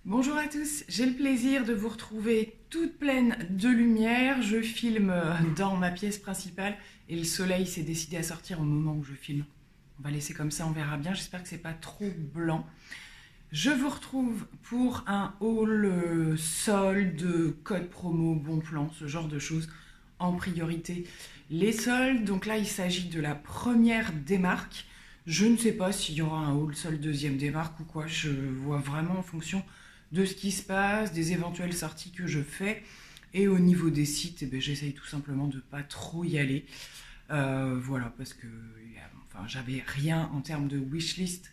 Bonjour à tous, j'ai le plaisir de vous retrouver toute pleine de lumière. Je filme dans ma pièce principale et le soleil s'est décidé à sortir au moment où je filme. On va laisser comme ça, on verra bien. J'espère que c'est pas trop blanc. Je vous retrouve pour un haul solde, code promo, bon plan, ce genre de choses. En priorité, les soldes. Donc là, il s'agit de la première démarque. Je ne sais pas s'il y aura un haul solde deuxième démarque ou quoi. Je vois vraiment en fonction de ce qui se passe, des éventuelles sorties que je fais. Et au niveau des sites, eh ben, j'essaye tout simplement de pas trop y aller. Voilà, parce que enfin, j'avais rien en termes de wishlist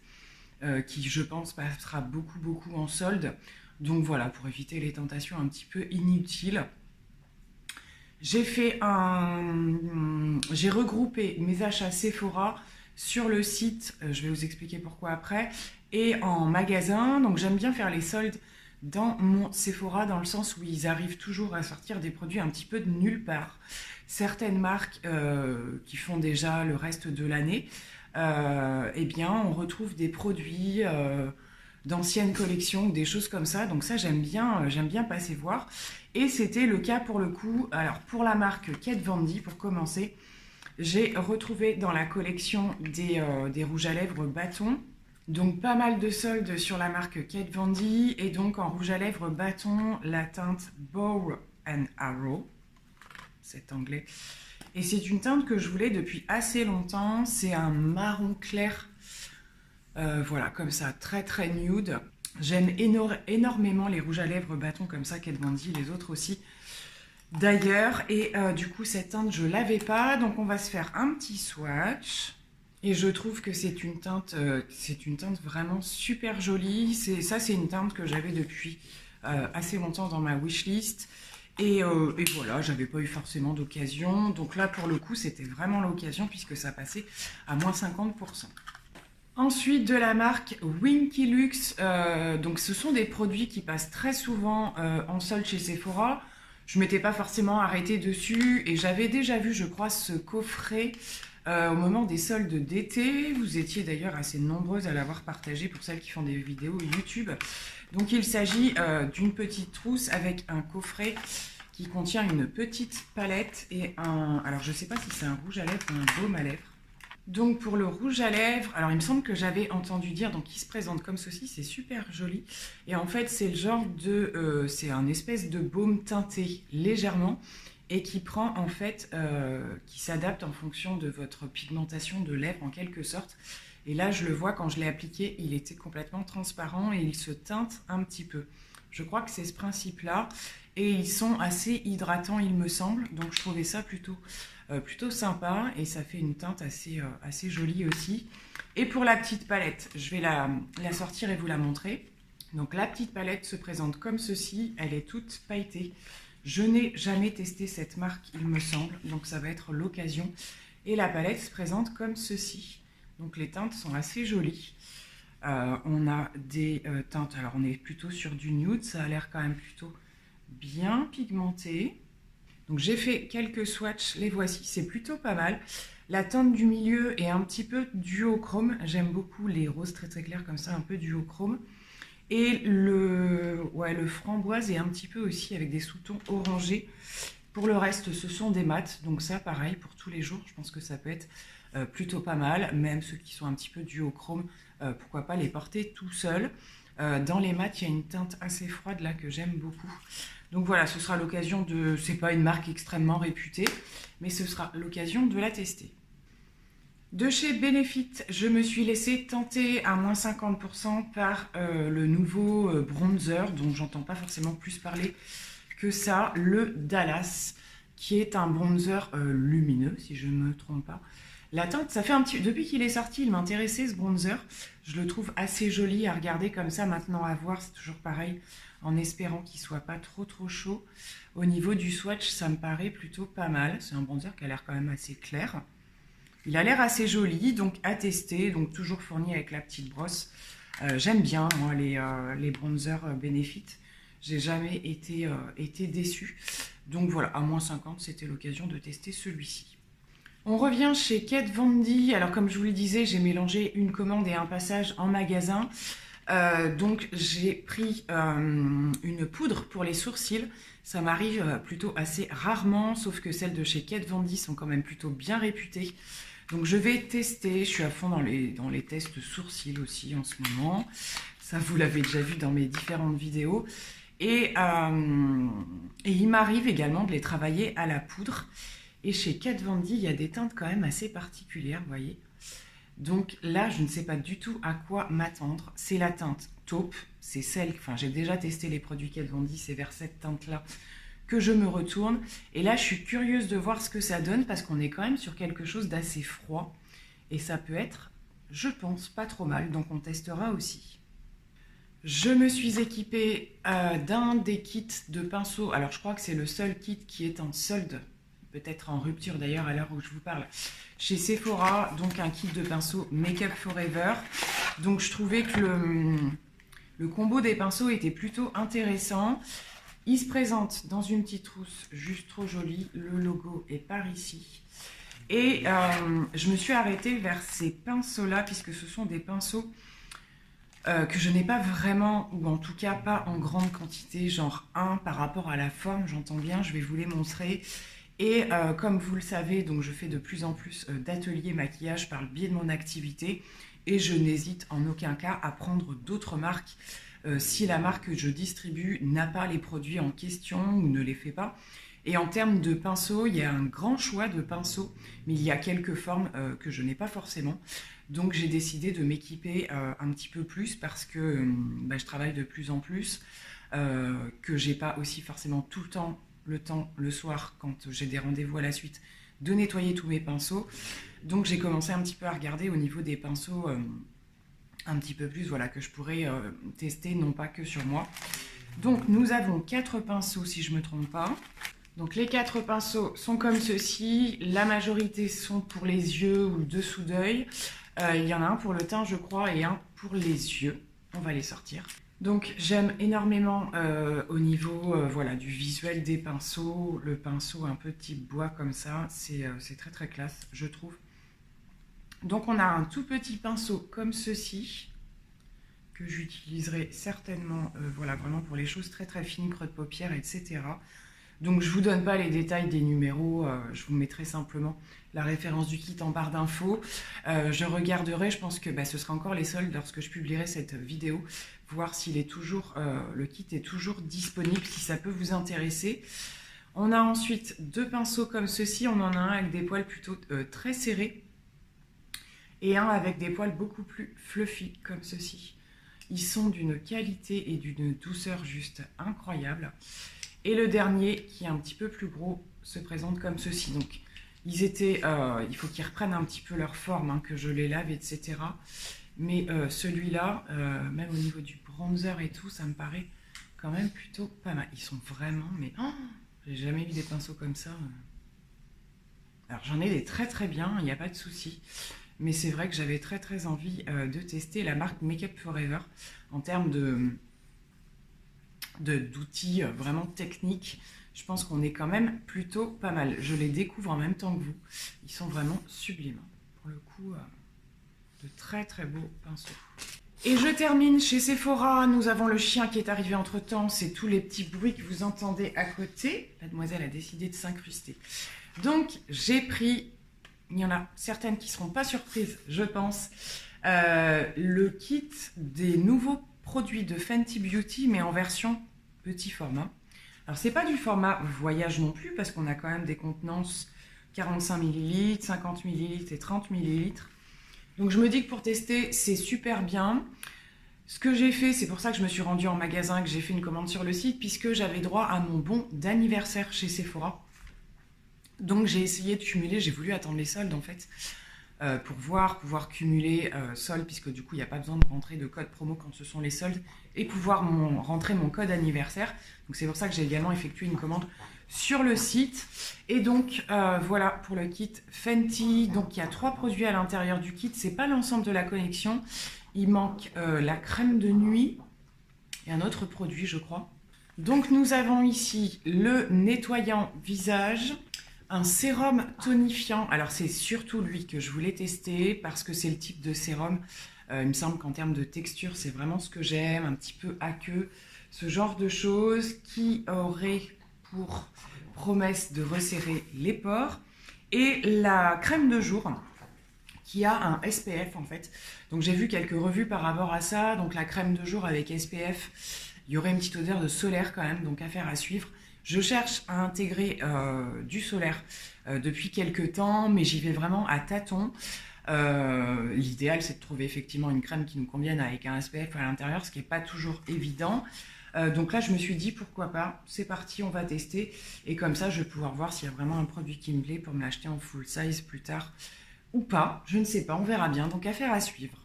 qui, je pense, passera beaucoup en solde. Donc voilà, pour éviter les tentations un petit peu inutiles. J'ai regroupé mes achats Sephora sur le site, je vais vous expliquer pourquoi après, et en magasin. Donc j'aime bien faire les soldes dans mon Sephora dans le sens où ils arrivent toujours à sortir des produits un petit peu de nulle part. Certaines marques qui font déjà le reste de l'année, eh bien on retrouve des produits d'anciennes collections ou des choses comme ça. Donc ça j'aime bien passer voir. Et c'était le cas pour le coup. Alors pour la marque Kat Von D, pour commencer, j'ai retrouvé dans la collection des rouges à lèvres bâton. Donc pas mal de soldes sur la marque Kat Von D et donc en rouge à lèvres bâton la teinte Bow and Arrow, c'est anglais. Et c'est une teinte que je voulais depuis assez longtemps. C'est un marron clair, voilà comme ça, très nude. J'aime énormément les rouges à lèvres bâton comme ça, Kat Von D, les autres aussi d'ailleurs. Et du coup, cette teinte, je ne l'avais pas. Donc, on va se faire un petit swatch. Et je trouve que c'est une teinte vraiment super jolie. C'est une teinte que j'avais depuis assez longtemps dans ma wishlist. Et voilà, j'avais pas eu forcément d'occasion. Donc là, pour le coup, c'était vraiment l'occasion puisque ça passait à moins 50%. Ensuite, de la marque Winky Lux, donc ce sont des produits qui passent très souvent en solde chez Sephora. Je ne m'étais pas forcément arrêtée dessus et j'avais déjà vu, je crois, ce coffret au moment des soldes d'été. Vous étiez d'ailleurs assez nombreuses à l'avoir partagé pour celles qui font des vidéos YouTube. Donc il s'agit d'une petite trousse avec un coffret qui contient une petite palette et un... Alors je ne sais pas si c'est un rouge à lèvres ou un baume à lèvres. Donc pour le rouge à lèvres, alors il me semble que j'avais entendu dire, donc il se présente comme ceci, c'est super joli. Et en fait c'est le genre de, c'est un espèce de baume teinté légèrement et qui prend en fait, qui s'adapte en fonction de votre pigmentation de lèvres en quelque sorte. Et là je le vois quand je l'ai appliqué, il était complètement transparent et il se teinte un petit peu. Je crois que c'est ce principe-là. Et ils sont assez hydratants, il me semble. Donc je trouvais ça plutôt sympa. Et ça fait une teinte assez jolie aussi. Et pour la petite palette, je vais la sortir et vous la montrer. Donc la petite palette se présente comme ceci. Elle est toute pailletée. Je n'ai jamais testé cette marque, il me semble. Donc ça va être l'occasion. Et la palette se présente comme ceci. Donc les teintes sont assez jolies. On a des teintes, alors on est plutôt sur du nude, ça a l'air quand même plutôt bien pigmenté. Donc j'ai fait quelques swatchs, les voici, c'est plutôt pas mal. La teinte du milieu est un petit peu duochrome, j'aime beaucoup les roses très clairs comme ça, un peu duochrome. Et le framboise est un petit peu aussi avec des sous-tons orangés. Pour le reste, ce sont des mats, donc ça pareil pour tous les jours, je pense que ça peut être plutôt pas mal. Même ceux qui sont un petit peu duochrome, pourquoi pas les porter tout seul. Dans les mats, il y a une teinte assez froide là que j'aime beaucoup. Donc voilà, ce sera l'occasion de... C'est pas une marque extrêmement réputée, mais ce sera l'occasion de la tester. De chez Benefit, je me suis laissée tenter à moins 50% par le nouveau bronzer, dont j'entends pas forcément plus parler que ça, le Dallas, qui est un bronzer lumineux, si je ne me trompe pas. La teinte, ça fait un petit... Depuis qu'il est sorti, il m'intéressait ce bronzer. Je le trouve assez joli à regarder comme ça, maintenant à voir, c'est toujours pareil, en espérant qu'il soit pas trop chaud. Au niveau du swatch, ça me paraît plutôt pas mal. C'est un bronzer qui a l'air quand même assez clair. Il a l'air assez joli, donc à tester, donc toujours fourni avec la petite brosse. J'aime bien, moi, les bronzers Benefit. J'ai jamais été déçue. Donc voilà, à moins 50, c'était l'occasion de tester celui-ci. On revient chez Kat Von D. Alors comme je vous le disais, j'ai mélangé une commande et un passage en magasin. Donc j'ai pris une poudre pour les sourcils. Ça m'arrive plutôt assez rarement, sauf que celles de chez Kat Von D sont quand même plutôt bien réputées. Donc je vais tester, je suis à fond dans les tests sourcils aussi en ce moment. Ça, vous l'avez déjà vu dans mes différentes vidéos. Et il m'arrive également de les travailler à la poudre. Et chez Kat Von D, il y a des teintes quand même assez particulières, vous voyez. Donc là, je ne sais pas du tout à quoi m'attendre. C'est la teinte taupe, c'est celle, enfin j'ai déjà testé les produits Kat Von D, c'est vers cette teinte-là que je me retourne. Et là, je suis curieuse de voir ce que ça donne parce qu'on est quand même sur quelque chose d'assez froid. Et ça peut être, je pense, pas trop mal. Donc on testera aussi. Je me suis équipée d'un des kits de pinceaux. Alors je crois que c'est le seul kit qui est en solde, peut-être en rupture d'ailleurs à l'heure où je vous parle, chez Sephora. Donc un kit de pinceaux Make Up Forever. Donc je trouvais que le combo des pinceaux était plutôt intéressant. Il se présente dans une petite trousse juste trop jolie. Le logo est par ici. Et je me suis arrêtée vers ces pinceaux-là puisque ce sont des pinceaux que je n'ai pas vraiment, ou en tout cas pas en grande quantité, genre 1 par rapport à la forme, j'entends bien, je vais vous les montrer. Et comme vous le savez, donc je fais de plus en plus d'ateliers maquillage par le biais de mon activité et je n'hésite en aucun cas à prendre d'autres marques si la marque que je distribue n'a pas les produits en question ou ne les fait pas. Et en termes de pinceaux, il y a un grand choix de pinceaux, mais il y a quelques formes que je n'ai pas forcément. Donc j'ai décidé de m'équiper un petit peu plus parce que je travaille de plus en plus, que j'ai pas aussi forcément tout le temps le soir quand j'ai des rendez-vous à la suite de nettoyer tous mes pinceaux. Donc j'ai commencé un petit peu à regarder au niveau des pinceaux un petit peu plus, voilà, que je pourrais tester, non pas que sur moi. Donc nous avons 4 pinceaux si je ne me trompe pas. Donc les 4 pinceaux sont comme ceci. La majorité sont pour les yeux ou dessous d'œil. Il y en a un pour le teint je crois et un pour les yeux. On va les sortir. Donc j'aime énormément au niveau voilà, du visuel des pinceaux. Le pinceau un peu type bois comme ça, c'est très très classe je trouve. Donc on a un tout petit pinceau comme ceci, que j'utiliserai certainement voilà, vraiment pour les choses très très fines, creux de paupières, etc. Donc je ne vous donne pas les détails des numéros, je vous mettrai simplement la référence du kit en barre d'infos. Je regarderai, je pense que ce sera encore les soldes lorsque je publierai cette vidéo, voir s'il est toujours, le kit est toujours disponible, si ça peut vous intéresser. On a ensuite 2 pinceaux comme ceci, on en a un avec des poils plutôt très serrés, et un avec des poils beaucoup plus fluffy comme ceci. Ils sont d'une qualité et d'une douceur juste incroyable. Et le dernier, qui est un petit peu plus gros, se présente comme ceci. Donc, ils étaient, il faut qu'ils reprennent un petit peu leur forme, hein, que je les lave, etc. Mais celui-là, même au niveau du bronzer et tout, ça me paraît quand même plutôt pas mal. Ils sont vraiment, mais j'ai jamais vu des pinceaux comme ça. Alors, j'en ai des très très bien, il n'y a pas de souci. Mais c'est vrai que j'avais très très envie de tester la marque Make Up Forever en termes d'outils vraiment techniques. Je pense qu'on est quand même plutôt pas mal. Je les découvre en même temps que vous. Ils sont vraiment sublimes. Pour le coup, de très très beaux pinceaux. Et je termine chez Sephora. Nous avons le chien qui est arrivé entre temps. C'est tous les petits bruits que vous entendez à côté. Mademoiselle a décidé de s'incruster. Donc j'ai pris... Il y en a certaines qui ne seront pas surprises, je pense. Le kit des nouveaux produits de Fenty Beauty, mais en version petit format. Alors, ce n'est pas du format voyage non plus, parce qu'on a quand même des contenances 45 ml, 50 ml et 30 ml. Donc, je me dis que pour tester, c'est super bien. Ce que j'ai fait, c'est pour ça que je me suis rendue en magasin, que j'ai fait une commande sur le site, puisque j'avais droit à mon bon d'anniversaire chez Sephora. Donc j'ai essayé de cumuler, j'ai voulu attendre les soldes en fait, pour pouvoir cumuler soldes, puisque du coup il n'y a pas besoin de rentrer de code promo quand ce sont les soldes, et pouvoir rentrer mon code anniversaire. Donc c'est pour ça que j'ai également effectué une commande sur le site. Et donc voilà pour le kit Fenty. Donc il y a 3 produits à l'intérieur du kit, c'est pas l'ensemble de la collection. Il manque la crème de nuit et un autre produit je crois. Donc nous avons ici le nettoyant visage, un sérum tonifiant. Alors c'est surtout lui que je voulais tester parce que c'est le type de sérum Il me semble qu'en termes de texture, c'est vraiment ce que j'aime, un petit peu aqueux, ce genre de choses qui aurait pour promesse de resserrer les pores. Et la crème de jour qui a un SPF en fait. Donc j'ai vu quelques revues par rapport à ça. Donc la crème de jour avec SPF, il y aurait une petite odeur de solaire quand même, donc affaire à suivre. Je cherche à intégrer du solaire depuis quelques temps, mais j'y vais vraiment à tâtons. L'idéal, c'est de trouver effectivement une crème qui nous convienne avec un SPF à l'intérieur, ce qui n'est pas toujours évident. Donc là, je me suis dit, pourquoi pas, c'est parti, on va tester. Et comme ça, je vais pouvoir voir s'il y a vraiment un produit qui me plaît pour me l'acheter en full size plus tard ou pas. Je ne sais pas, on verra bien. Donc affaire à suivre.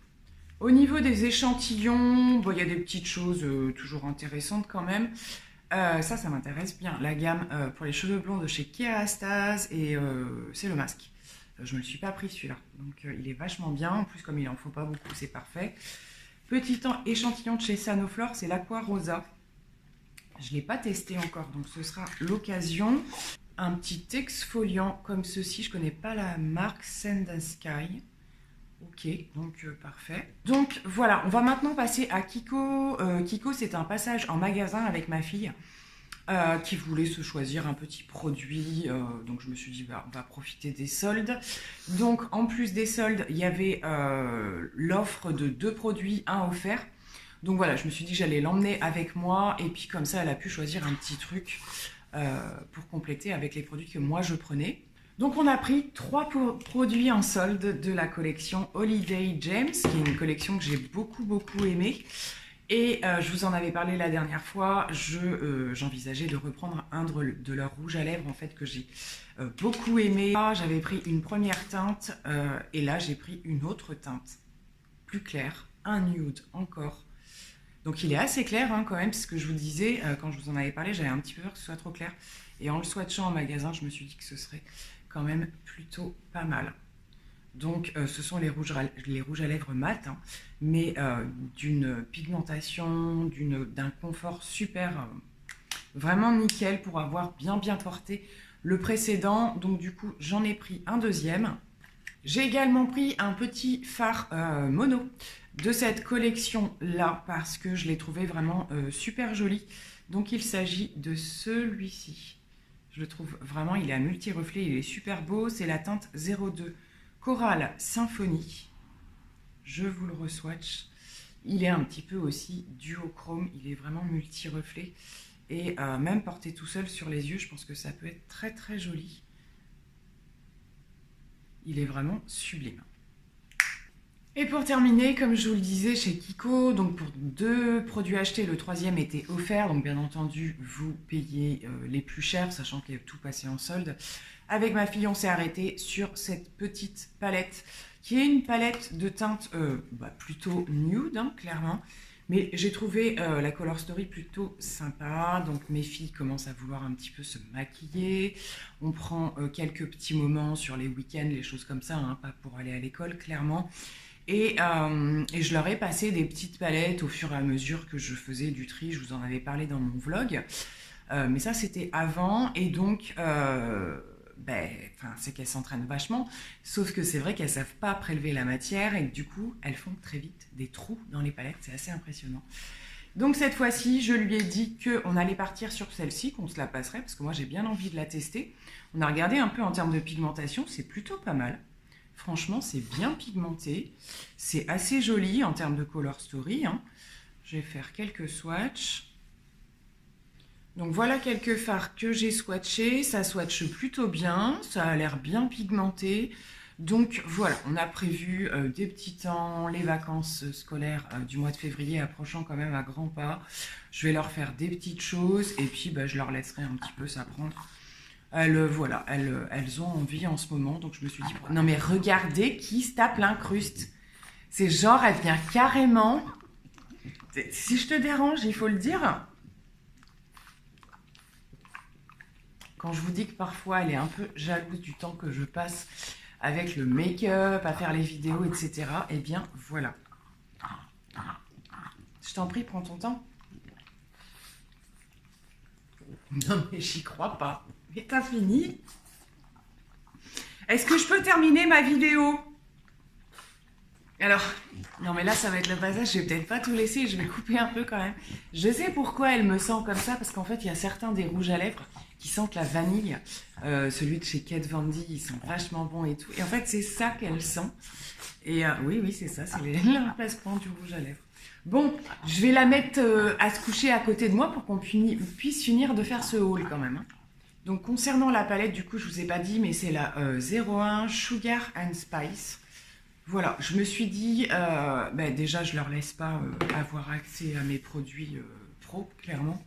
Au niveau des échantillons, bon, il y a des petites choses toujours intéressantes quand même. Ça m'intéresse bien. La gamme pour les cheveux blonds de chez Kerastase et c'est le masque. Je me le suis pas pris celui-là. Donc il est vachement bien. En plus, comme il en faut pas beaucoup, c'est parfait. Petit échantillon de chez Sanoflore, c'est l'Aqua Rosa. Je ne l'ai pas testé encore, donc ce sera l'occasion. Un petit exfoliant comme ceci. Je ne connais pas la marque Sand and Sky. Ok, donc parfait. Donc voilà, on va maintenant passer à Kiko. Kiko, c'est un passage en magasin avec ma fille qui voulait se choisir un petit produit. Donc je me suis dit, bah, on va profiter des soldes. Donc en plus des soldes, il y avait l'offre de 2 produits, 1 offert. Donc voilà, je me suis dit que j'allais l'emmener avec moi. Et puis comme ça, elle a pu choisir un petit truc pour compléter avec les produits que moi je prenais. Donc on a pris 3 produits en solde de la collection Holiday Gems, qui est une collection que j'ai beaucoup aimée. Et je vous en avais parlé la dernière fois, j'envisageais de reprendre un de leurs rouges à lèvres en fait que j'ai beaucoup aimé. J'avais pris une première teinte et là j'ai pris une autre teinte plus claire, un nude encore. Donc il est assez clair hein, quand même, c'est ce que je vous disais quand je vous en avais parlé, j'avais un petit peu peur que ce soit trop clair. Et en le swatchant en magasin, je me suis dit que ce serait quand même plutôt pas mal. Donc ce sont les rouges à lèvres mat, hein, mais d'une pigmentation, d'un confort super, vraiment nickel pour avoir bien porté le précédent. Donc du coup, j'en ai pris un deuxième. J'ai également pris un petit fard mono de cette collection-là parce que je l'ai trouvé vraiment super joli. Donc il s'agit de celui-ci. Je le trouve vraiment, il est à multi-reflet, il est super beau. C'est la teinte 02 Coral Symphony. Je vous le re-swatch. Il est un petit peu aussi duochrome, il est vraiment multi-reflet. Et même porté tout seul sur les yeux, je pense que ça peut être très joli. Il est vraiment sublime. Et pour terminer, comme je vous le disais chez Kiko, donc pour 2 produits achetés, le 3e était offert. Donc bien entendu, vous payez les plus chers, sachant qu'il y a tout passé en solde. Avec ma fille, on s'est arrêté sur cette petite palette, qui est une palette de teinte plutôt nude, hein, clairement. Mais j'ai trouvé la Color Story plutôt sympa. Donc mes filles commencent à vouloir un petit peu se maquiller. On prend quelques petits moments sur les week-ends, les choses comme ça, hein, pas pour aller à l'école, clairement. Et je leur ai passé des petites palettes au fur et à mesure que je faisais du tri. Je vous en avais parlé dans mon vlog. Mais ça, c'était avant. Et donc, c'est qu'elles s'entraînent vachement. Sauf que c'est vrai qu'elles ne savent pas prélever la matière. Et que, du coup, elles font très vite des trous dans les palettes. C'est assez impressionnant. Donc cette fois-ci, je lui ai dit qu'on allait partir sur celle-ci, qu'on se la passerait. Parce que moi, j'ai bien envie de la tester. On a regardé un peu en termes de pigmentation. C'est plutôt pas mal. Franchement, c'est bien pigmenté. C'est assez joli en termes de Color Story. Hein. Je vais faire quelques swatchs. Donc voilà quelques fards que j'ai swatchés. Ça swatche plutôt bien. Ça a l'air bien pigmenté. Donc voilà, on a prévu des petits temps, les vacances scolaires du mois de février approchant quand même à grands pas. Je vais leur faire des petites choses et puis je leur laisserai un petit peu s'apprendre. Elles ont envie en ce moment, donc je me suis dit, non mais regardez qui se tape l'incruste. C'est genre, elle vient carrément, si je te dérange, il faut le dire. Quand je vous dis que parfois elle est un peu jalouse du temps que je passe avec le make-up, à faire les vidéos, etc. Eh bien, voilà. Je t'en prie, prends ton temps. Non mais j'y crois pas. Mais t'as fini? Est-ce que je peux terminer ma vidéo? Alors, Non mais là ça va être le passage, je vais peut-être pas tout laisser, je vais couper un peu quand même. Je sais pourquoi elle me sent comme ça, parce qu'en fait il y a certains des rouges à lèvres qui sentent la vanille. Celui de chez Kat Von D, ils sont vachement bons et tout. Et en fait c'est ça qu'elle sent. Et oui, oui c'est ça, c'est le remplacement du rouge à lèvres. Bon, je vais la mettre à se coucher à côté de moi pour qu'on puisse finir de faire ce haul quand même, hein. Donc concernant la palette, du coup je vous ai pas dit, mais c'est la 01 Sugar and Spice. Voilà, je me suis dit, déjà je leur laisse pas avoir accès à mes produits pro, clairement.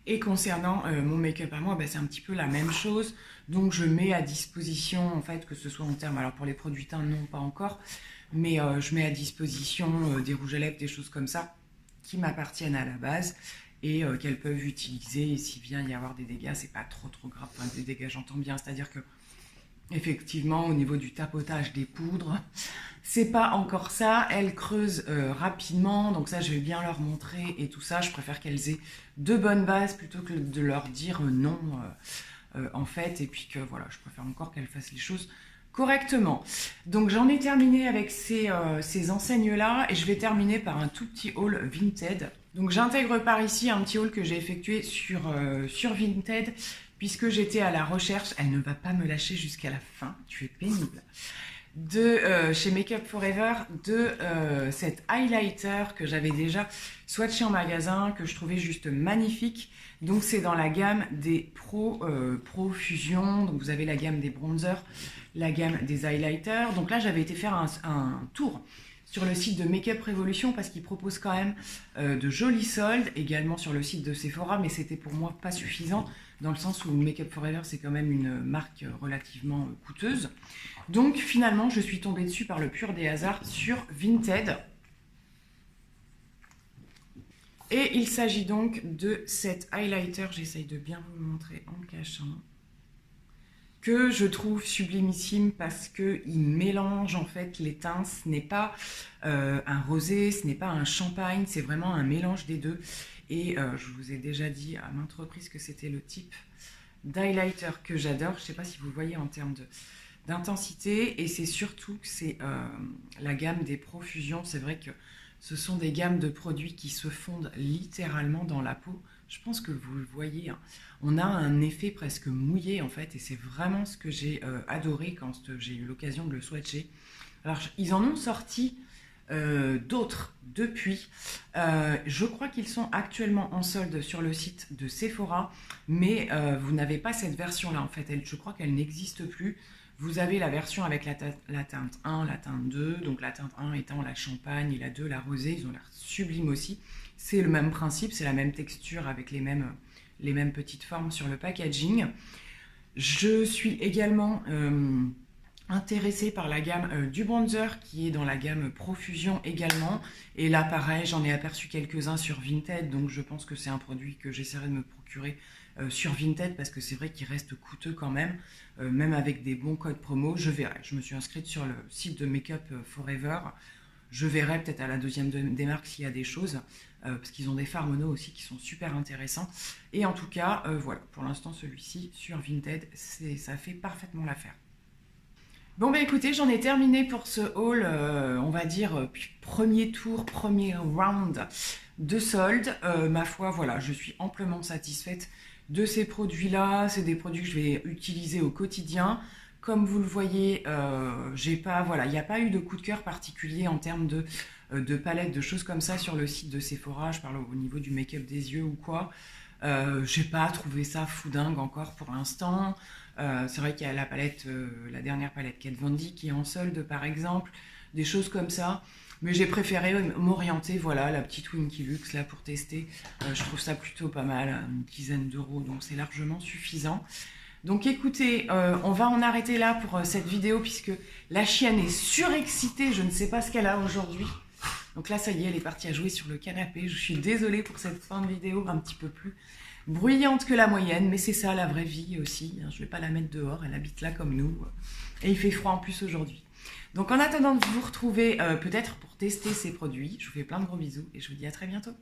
Et concernant mon make-up à moi, c'est un petit peu la même chose. Donc je mets à disposition, en fait, que ce soit en termes, alors pour les produits teints, non, pas encore, mais je mets à disposition des rouges à lèvres, des choses comme ça, qui m'appartiennent à la base et qu'elles peuvent utiliser. Et s'il vient y avoir des dégâts, c'est pas trop grave. Enfin, des dégâts, j'entends bien, c'est-à-dire que effectivement, au niveau du tapotage des poudres, c'est pas encore ça. Elles creusent rapidement, donc ça, je vais bien leur montrer et tout ça. Je préfère qu'elles aient de bonnes bases plutôt que de leur dire non, en fait. Et puis que voilà, je préfère encore qu'elles fassent les choses correctement. Donc j'en ai terminé avec ces enseignes-là et je vais terminer par un tout petit haul Vinted. Donc j'intègre par ici un petit haul que j'ai effectué sur Vinted puisque j'étais à la recherche, elle ne va pas me lâcher jusqu'à la fin, tu es pénible, de chez Make Up For Ever, de cet highlighter que j'avais déjà swatché en magasin, que je trouvais juste magnifique. Donc c'est dans la gamme des Pro Fusion, donc vous avez la gamme des bronzers, la gamme des highlighters. Donc là j'avais été faire un tour sur le site de Make Up Revolution parce qu'ils proposent quand même de jolis soldes, également sur le site de Sephora, mais c'était pour moi pas suffisant, dans le sens où Make Up For Ever c'est quand même une marque relativement coûteuse. Donc finalement je suis tombée dessus par le pur des hasards sur Vinted. Et il s'agit donc de cet highlighter, j'essaye de bien vous le montrer en cachant, que je trouve sublimissime parce qu'il mélange en fait les teintes. Ce n'est pas un rosé, ce n'est pas un champagne, c'est vraiment un mélange des deux. Et je vous ai déjà dit à maintes reprises que c'était le type d'highlighter que j'adore. Je ne sais pas si vous voyez en termes d'intensité. Et c'est surtout que c'est la gamme des Profusion. C'est vrai que ce sont des gammes de produits qui se fondent littéralement dans la peau. Je pense que vous le voyez, hein. On a un effet presque mouillé en fait, et c'est vraiment ce que j'ai adoré quand j'ai eu l'occasion de le swatcher. Alors ils en ont sorti d'autres depuis. Je crois qu'ils sont actuellement en solde sur le site de Sephora, mais vous n'avez pas cette version-là en fait. Je crois qu'elle n'existe plus. Vous avez la version avec la teinte 1, la teinte 2, donc la teinte 1 étant la champagne et la 2 la rosée, ils ont l'air sublimes aussi. C'est le même principe, c'est la même texture avec les mêmes petites formes sur le packaging. Je suis également intéressée par la gamme du bronzer qui est dans la gamme Profusion également. Et là pareil, j'en ai aperçu quelques-uns sur Vinted, donc je pense que c'est un produit que j'essaierai de me procurer sur Vinted parce que c'est vrai qu'il reste coûteux quand même, même avec des bons codes promo. Je verrai, je me suis inscrite sur le site de Make Up For Ever. Je verrai peut-être à la deuxième démarque s'il y a des choses, parce qu'ils ont des fards mono aussi qui sont super intéressants. Et en tout cas, voilà, pour l'instant celui-ci sur Vinted, ça fait parfaitement l'affaire. Bon écoutez, j'en ai terminé pour ce haul, on va dire, premier tour, premier round de soldes. Ma foi, voilà, je suis amplement satisfaite de ces produits-là. C'est des produits que je vais utiliser au quotidien. Comme vous le voyez, il n'y a pas eu de coup de cœur particulier en termes de palette, de choses comme ça sur le site de Sephora. Je parle au niveau du make-up des yeux ou quoi. J'ai pas trouvé ça fou dingue encore pour l'instant. C'est vrai qu'il y a la palette, la dernière palette Kat Von D qui est en solde par exemple, des choses comme ça. Mais j'ai préféré m'orienter, voilà, la petite Winky Luxe là pour tester. Je trouve ça plutôt pas mal, une dizaine d'euros, donc c'est largement suffisant. Donc écoutez, on va en arrêter là pour cette vidéo puisque la chienne est surexcitée, je ne sais pas ce qu'elle a aujourd'hui. Donc là ça y est, elle est partie à jouer sur le canapé. Je suis désolée pour cette fin de vidéo un petit peu plus bruyante que la moyenne, mais c'est ça la vraie vie aussi, hein. Je ne vais pas la mettre dehors, elle habite là comme nous. Et il fait froid en plus aujourd'hui. Donc en attendant de vous retrouver peut-être pour tester ces produits, je vous fais plein de gros bisous et je vous dis à très bientôt.